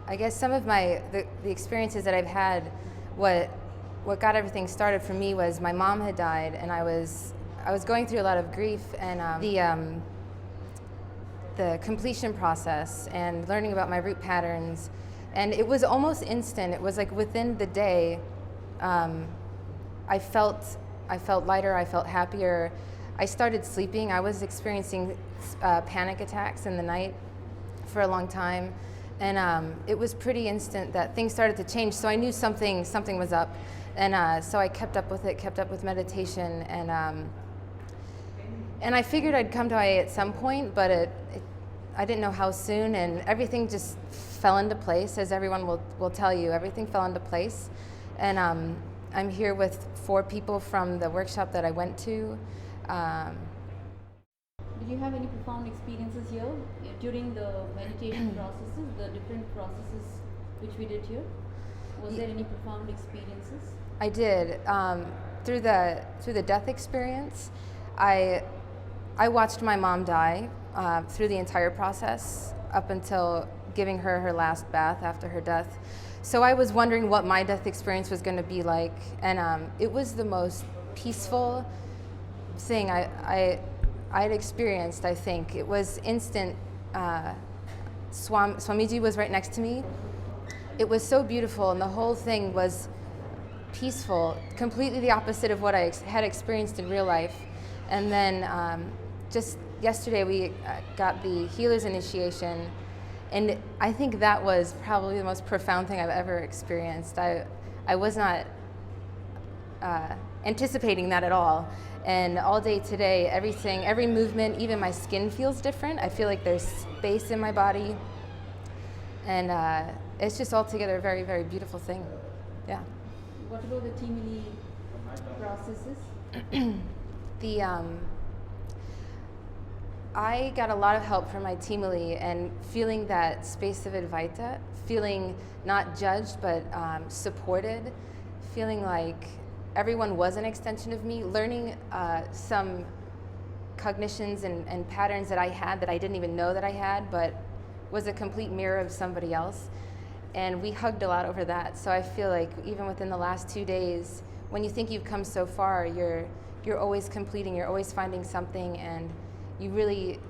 I guess some of the experiences that I've had, what got everything started for me was my mom had died, and I was going through a lot of grief, and the completion process and learning about my root patterns, and it was almost instant. It was like within the day, I felt lighter, I felt happier. I started sleeping. I was experiencing panic attacks in the night for a long time, and it was pretty instant that things started to change. So I knew something was up, and so I kept up with it, kept up with meditation, and I figured I'd come to IA at some point, but I didn't know how soon, and everything just fell into place, as everyone will tell you. Everything fell into place, and I'm here with 4 people from the workshop that I went to. Did you have any profound experiences here during the meditation processes, the different processes which we did here? Was there any profound experiences? I did. Through the death experience, I watched my mom die through the entire process up until giving her last bath after her death. So I was wondering what my death experience was going to be like, and it was the most peaceful thing I had experienced. I think it was instant. Swamiji was right next to me. It was so beautiful, and the whole thing was peaceful, completely the opposite of what I had experienced in real life. And then just yesterday we got the healer's initiation, and I think that was probably the most profound thing I've ever experienced. I was not anticipating that at all. And all day today, every movement, even my skin feels different. I feel like there's space in my body. And it's just altogether a very, very beautiful thing. Yeah. What about the Timili processes? I got a lot of help from my Timili, and feeling that space of Advaita, feeling not judged but supported, feeling like everyone was an extension of me, learning some cognitions and patterns that I had that I didn't even know that I had, but was a complete mirror of somebody else. And we hugged a lot over that. So I feel like even within the last 2 days, when you think you've come so far, you're always completing, you're always finding something, and you really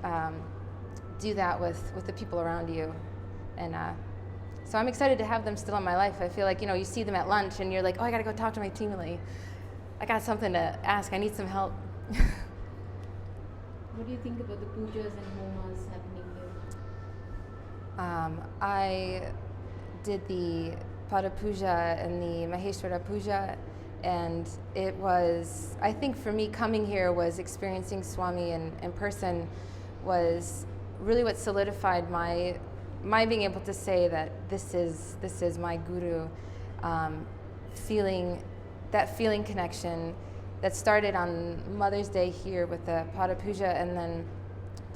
do that with the people around you. And so I'm excited to have them still in my life. I feel like, you see them at lunch and you're like, oh, I gotta go talk to my Timili. I got something to ask, I need some help. What do you think about the pujas and homas happening here? I did the Pada Puja and the Maheshwara Puja, and it was, I think for me, coming here was experiencing Swami in person was really what solidified my being able to say that this is my guru. Feeling connection that started on Mother's Day here with the Pada Puja, and then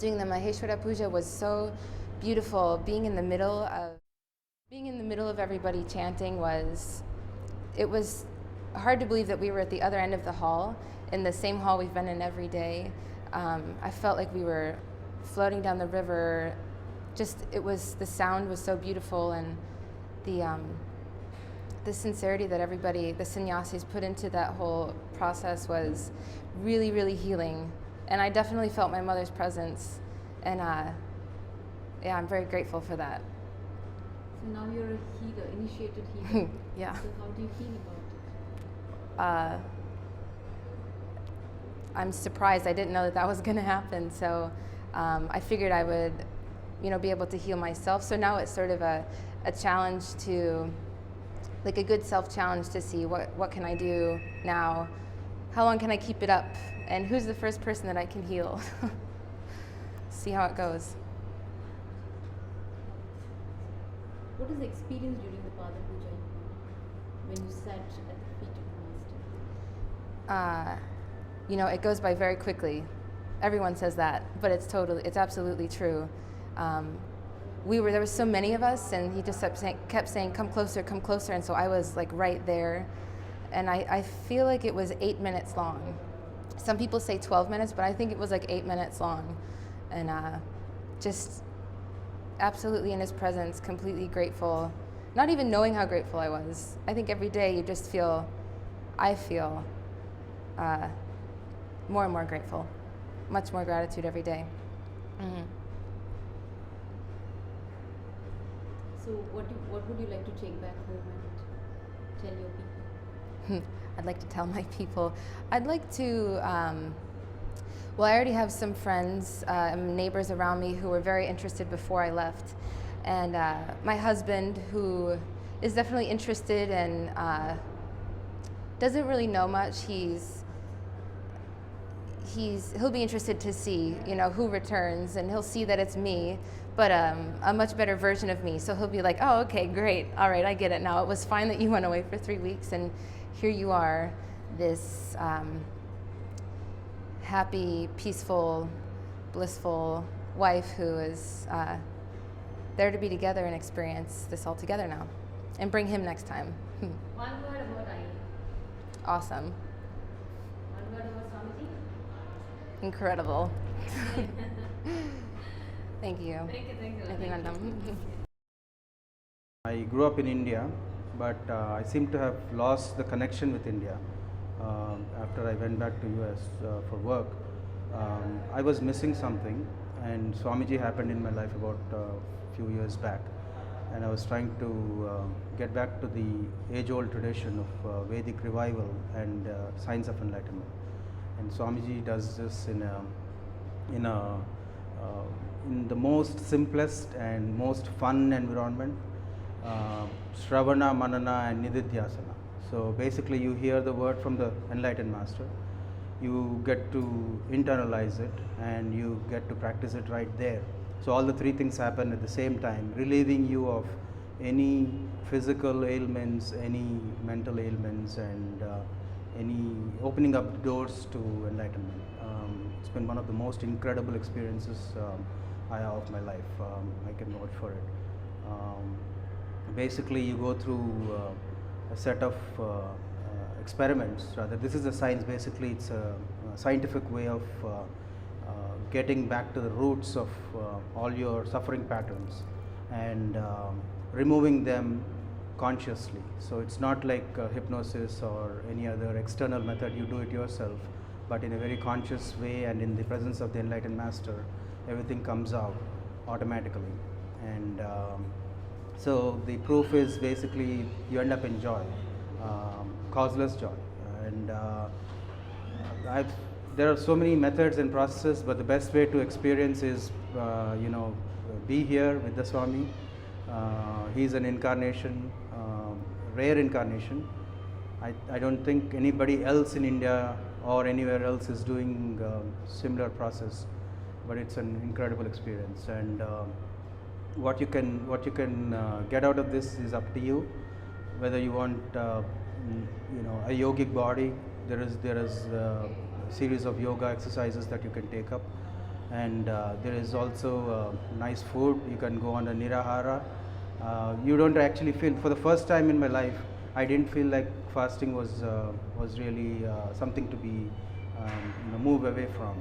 doing the Maheshwara Puja was so beautiful. Being in the middle of everybody chanting was hard to believe that we were at the other end of the hall, in the same hall we've been in every day. I felt like we were floating down the river. The sound was so beautiful, and the sincerity that everybody, the sannyasis, put into that whole process was really, really healing. And I definitely felt my mother's presence, and I'm very grateful for that. So now you're a healer, initiated healer. Yeah. So how do you feel about it? I'm surprised. I didn't know that was going to happen. So I figured I would, be able to heal myself. So now it's sort of a challenge to, like a good self-challenge to see what can I do now? How long can I keep it up? And who's the first person that I can heal? See how it goes. What is the experience during the Pada Puja when you sat at the feet of the Master? It goes by very quickly. Everyone says that, but it's absolutely true. There were so many of us, and he just kept saying, come closer, and so I was like right there. And I feel like it was 8 minutes long. Some people say 12 minutes, but I think it was like 8 minutes long. And absolutely in his presence, completely grateful, not even knowing how grateful I was. I think every day you just feel, I feel more and more grateful, much more gratitude every day. Mm-hmm. So what would you like to take back home and tell your people? I'd like to tell my people. I'd like to, well, I already have some friends, neighbors around me who were very interested before I left. And my husband, who is definitely interested and doesn't really know much, he'll be interested to see, who returns, and he'll see that it's me, but a much better version of me. So he'll be like, oh, okay, great. All right, I get it now. It was fine that you went away for 3 weeks, and here you are, this happy, peaceful, blissful wife who is there to be together and experience this all together now, and bring him next time. One word about I. Awesome. One word about Swamiji. Incredible. Thank you. Thank you. Nithyananda. I grew up in India, but I seem to have lost the connection with India after I went back to US for work. I was missing something, and Swamiji happened in my life about a few years back, and I was trying to get back to the age-old tradition of Vedic revival and science of enlightenment. And Swamiji does this in the most simplest and most fun environment. Shravana, Manana and Nididhyasana. So basically you hear the word from the enlightened master, you get to internalize it, and you get to practice it right there. So all the three things happen at the same time, relieving you of any physical ailments, any mental ailments, and any opening up doors to enlightenment. It's been one of the most incredible experiences I have of my life. I can vouch for it. Basically you go through a set of experiments. Rather, this is a science. Basically it's a scientific way of getting back to the roots of all your suffering patterns and removing them consciously. So it's not like hypnosis or any other external method. You do it yourself, but in a very conscious way, and in the presence of the enlightened master, everything comes out automatically. And so the proof is basically you end up in joy, causeless joy. And there are so many methods and processes, but the best way to experience is be here with the Swami. He's an incarnation, rare incarnation. I don't think anybody else in India or anywhere else is doing similar process, but it's an incredible experience. And what you can get out of this is up to you. Whether you want a yogic body, there is a series of yoga exercises that you can take up, and there is also nice food. You can go on a nirahara. You don't actually feel, for the first time in my life, I didn't feel like fasting was really something to be move away from.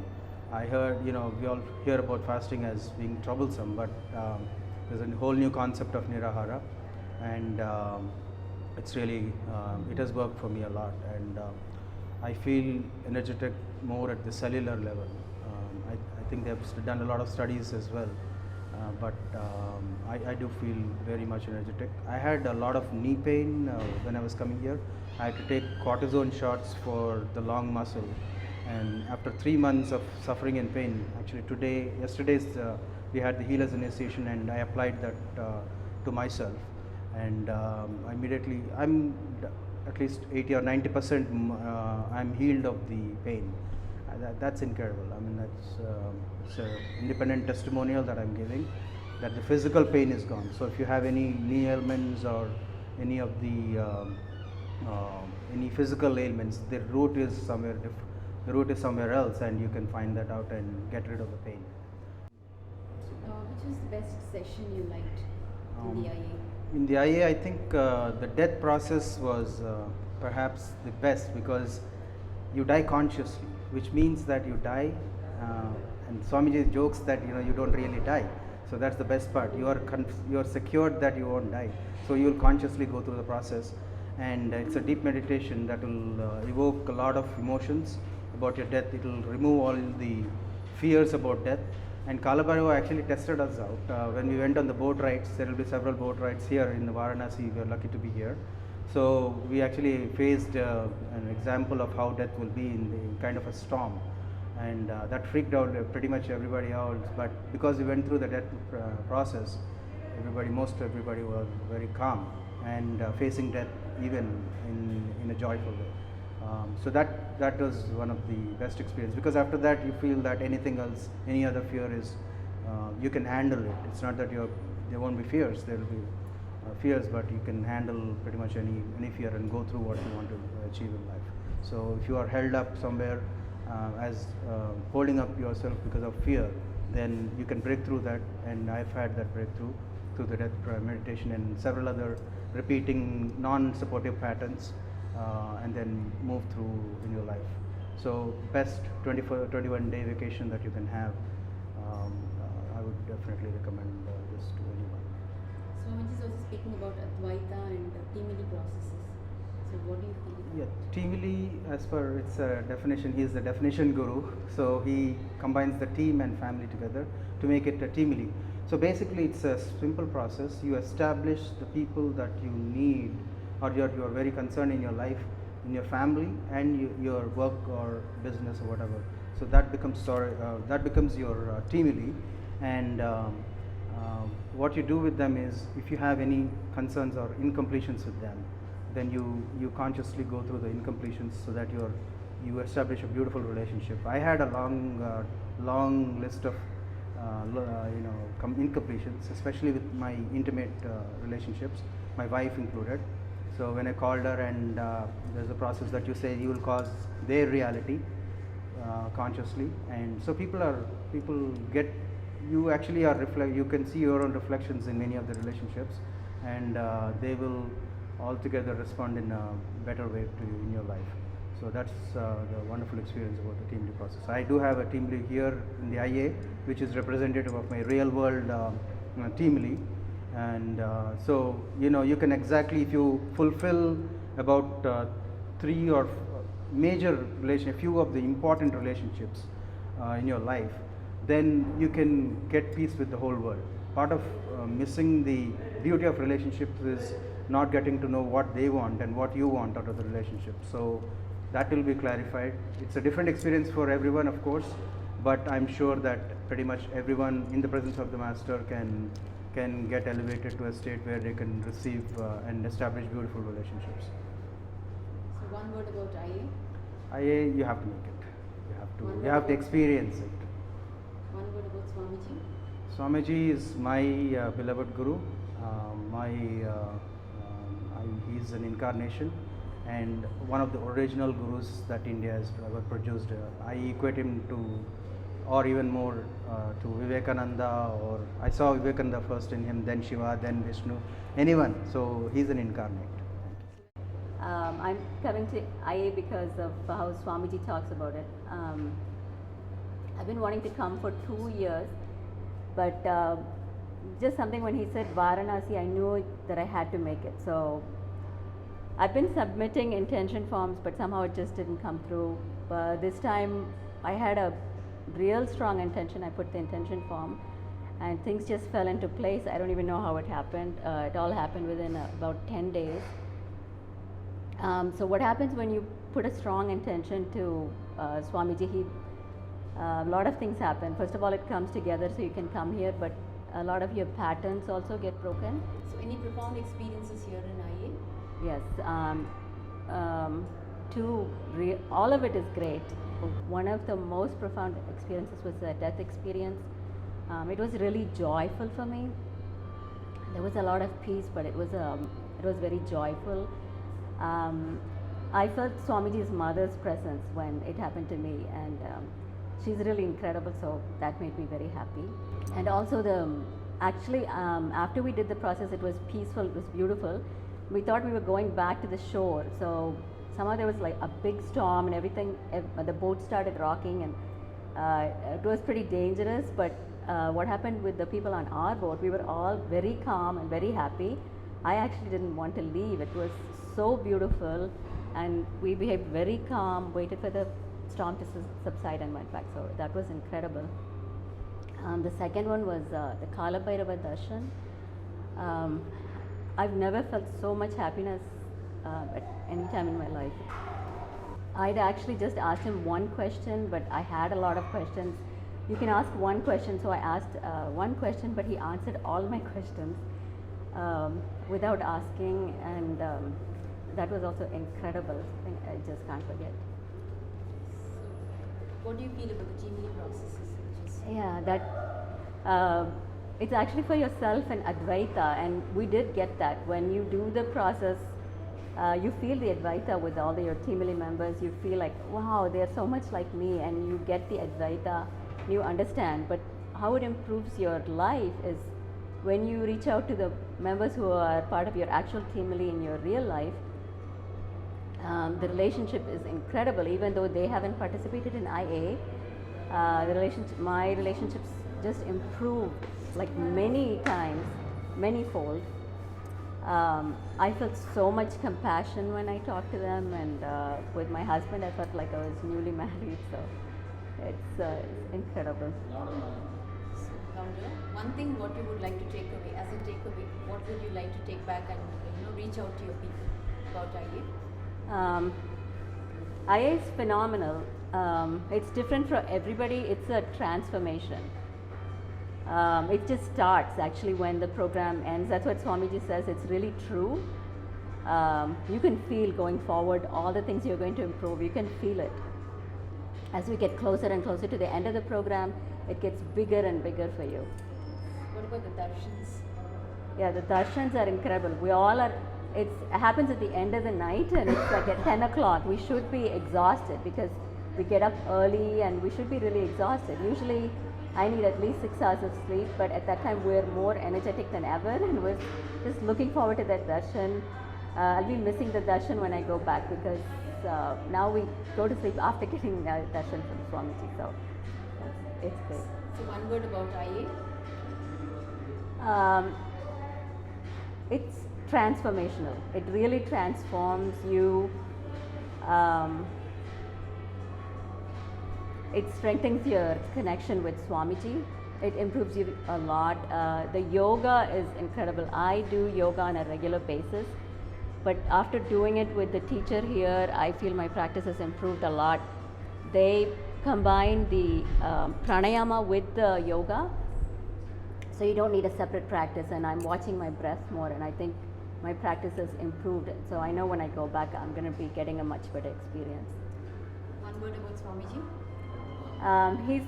I heard, we all hear about fasting as being troublesome, but there's a whole new concept of nirahara, and it's really it has worked for me a lot, and I feel energetic more at the cellular level. I think they have done a lot of studies as well, but I do feel very much energetic. I had a lot of knee pain when I was coming here. I had to take cortisone shots for the long muscle, and after 3 months of suffering and pain, actually yesterday's we had the healer's initiation, and I applied that to myself, and immediately I'm at least 80 or 90% I'm healed of the pain. That's incredible. I mean, it's an independent testimonial that I'm giving, that the physical pain is gone. So if you have any knee ailments or any of the any physical ailments, the root is somewhere different. The root is somewhere else, and you can find that out and get rid of the pain. Which was the best session you liked in the IA? In the IA, I think the death process was perhaps the best, because you die consciously, which means that you die, and Swamiji jokes that you don't really die. So that's the best part. You are secured that you won't die. So you will consciously go through the process, and it's a deep meditation that will evoke a lot of emotions about your death. It will remove all the fears about death. And Kalabhairava actually tested us out when we went on the boat rides. There will be several boat rides here in Varanasi. We are lucky to be here. So we actually faced an example of how death will be in kind of a storm, and that freaked out pretty much everybody else. But because we went through the death process, most everybody was very calm and facing death even in a joyful way. So that was one of the best experience, because after that you feel that anything else, any other fear is you can handle it. It's not that there won't be fears. There will be fears, but you can handle pretty much any fear and go through what you want to achieve in life. So if you are held up somewhere as holding up yourself because of fear, then you can break through that. And I've had that breakthrough through the death meditation and several other repeating non-supportive patterns, and then move through in your life. So best 21-day vacation that you can have. I would definitely recommend this to anyone. Swamiji is also speaking about Advaita and Timili processes. So what do you feel? Yeah, Timili, as per its definition, he is the definition guru. So he combines the team and family together to make it a Timili. So basically, it's a simple process. You establish the people that you need, or you are very concerned in your life, in your family, and your work or business or whatever. So that becomes your Timili, and what you do with them is, if you have any concerns or incompletions with them, then you consciously go through the incompletions so that you establish a beautiful relationship. I had a long list of incompletions, especially with my intimate relationships, my wife included. So when I called her, and there's a process that you say you will cause their reality consciously, and so people get, you actually you can see your own reflections in many of the relationships, and they will altogether respond in a better way to you in your life. So that's the wonderful experience about the team lead process. I do have a team lead here in the IA, which is representative of my real world team lead, and so you can exactly, if you fulfill about 3 or major relationships, a few of the important relationships in your life, then you can get peace with the whole world. Part of missing the beauty of relationships is not getting to know what they want and what you want out of the relationship. So that will be clarified. It's a different experience for everyone, of course, but I'm sure that pretty much everyone in the presence of the master can get elevated to a state where they can receive and establish beautiful relationships. So one word about IA. IA, you have to make it. You have to experience it. One word about Swamiji. Swamiji is my beloved guru. He's an incarnation and one of the original gurus that India has ever produced. I equate him to, or even more, to Vivekananda, or I saw Vivekananda first in him, then Shiva, then Vishnu, anyone. So he's an incarnate. I'm coming to IA because of how Swamiji talks about it. I've been wanting to come for 2 years, but just something when he said Varanasi, I knew that I had to make it. So I've been submitting intention forms, but somehow it just didn't come through. But this time I had a real strong intention. I put the intention form and things just fell into place. I don't even know how it happened. It all happened within about 10 days. So what happens when you put a strong intention to Swamiji, a lot of things happen. First of all, it comes together so you can come here, but a lot of your patterns also get broken. So any profound experiences here in IA? Yes, all of it is great. One of the most profound experiences was the death experience. It was really joyful for me. There was a lot of peace, but it was very joyful. I felt Swamiji's mother's presence when it happened to me, and she's really incredible, so that made me very happy. And also after we did the process, it was peaceful, it was beautiful. We thought we were going back to the shore, so somehow there was like a big storm and everything, the boat started rocking, and it was pretty dangerous, but what happened with the people on our boat, we were all very calm and very happy. I actually didn't want to leave. It was so beautiful, and we behaved very calm, waited for the storm to subside and went back. So that was incredible. The second one was the Kala Bhairava Darshan. I've never felt so much happiness at any time in my life. I'd actually just asked him one question, but I had a lot of questions. You can ask one question, so I asked one question, but he answered all my questions without asking, and that was also incredible. I just can't forget. So, what do you feel about the Jimmy processes? Yeah, that it's actually for yourself and Advaita, and we did get that. When you do the process, you feel the Advaita with all your Timili members. You feel like, wow, they are so much like me, and you get the Advaita, you understand. But how it improves your life is when you reach out to the members who are part of your actual Timili in your real life. The relationship is incredible, even though they haven't participated in IA. My relationships just improved like many times, many-fold. I felt so much compassion when I talked to them, and with my husband I felt like I was newly married, so it's incredible. So, Founder, one thing what you would like to take away, as a takeaway, what would you like to take back and reach out to your people about IA? IA is phenomenal. It's different for everybody. It's a transformation. It just starts actually when the program ends. That's what Swamiji says. It's really true. You can feel going forward all the things you're going to improve. You can feel it. As we get closer and closer to the end of the program, it gets bigger and bigger for you. What about the darshans? Yeah, the darshans are incredible. We all are. It happens at the end of the night, and it's like at 10 o'clock. We should be exhausted because we get up early and we should be really exhausted. Usually I need at least 6 hours of sleep, but at that time we're more energetic than ever, and we're just looking forward to that darshan. I'll be missing the darshan when I go back, because now we go to sleep after getting darshan from Swamiji, so it's great. So one word about IA? It's transformational. It really transforms you. It strengthens your connection with Swamiji. It improves you a lot. The yoga is incredible. I do yoga on a regular basis, but after doing it with the teacher here, I feel my practice has improved a lot. They combine the pranayama with the yoga, so you don't need a separate practice, and I'm watching my breath more, and I think my practice has improved. So I know when I go back, I'm going to be getting a much better experience. One word about Swamiji? He's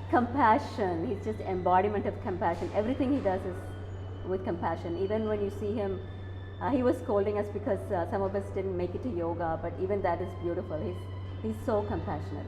compassion. He's just embodiment of compassion. Everything he does is with compassion. Even when you see him, he was scolding us because some of us didn't make it to yoga, but even that is beautiful. He's so compassionate.